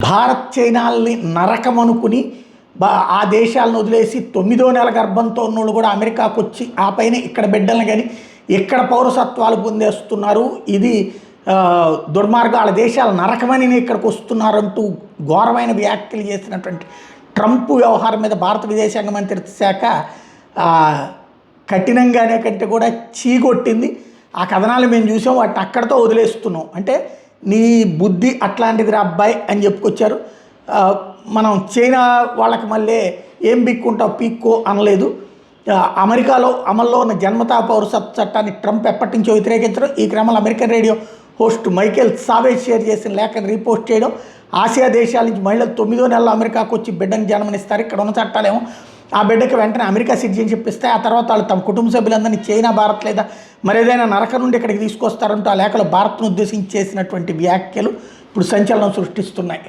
భారత్ చైనాల్ని నరకం అనుకుని ఆ దేశాలను వదిలేసి 9వ నెల గర్భంతో ఉన్నోళ్ళు కూడా అమెరికాకు వచ్చి ఆ పైన ఇక్కడ బిడ్డలను కానీ ఇక్కడ పౌరసత్వాలు పొందేస్తున్నారు. ఇది దుర్మార్గం, వాళ్ళ దేశాల నరకమని ఇక్కడికి వస్తున్నారంటూ ఘోరమైన వ్యాఖ్యలు చేసినటువంటి ట్రంప్ వ్యవహారం మీద భారత విదేశాంగ మంత్రిత్వ శాఖ కఠినంగానే కంటే కూడా చీకొట్టింది. ఆ కథనాలు మేము చూసాం, వాటిని అక్కడితో వదిలేస్తున్నాం. అంటే నీ బుద్ధి అట్లాంటిది రా అబ్బాయి అని చెప్పుకొచ్చారు. మనం చైనా వాళ్ళకి మళ్ళీ ఏం బిక్కుంటావు పీక్కో అనలేదు. అమెరికాలో అమల్లో ఉన్న జన్మతా పౌరసత్వ చట్టాన్ని ట్రంప్ ఎప్పటి నుంచో వ్యతిరేకించడం, ఈ క్రమంలో American radio host Michael Savage share చేసిన లేఖను రీపోస్ట్ చేయడం, ఆసియా దేశాల నుంచి మహిళలు 9వ నెలలో అమెరికాకు వచ్చి బిడ్డను జన్మనిస్తారు. ఇక్కడ ఉన్న చట్టాలేమో ఆ బిడ్డకి వెంటనే అమెరికా సిటిజన్షిప్ ఇస్తాయి. ఆ తర్వాత వాళ్ళు తమ కుటుంబ సభ్యులందరినీ చైనా, భారత్ లేదా మరేదైనా నరకం నుండి ఇక్కడికి తీసుకొస్తారంటూ ఆ లేఖలో భారత్ను ఉద్దేశించి చేసినటువంటి వ్యాఖ్యలు ఇప్పుడు సంచలనం సృష్టిస్తున్నాయి.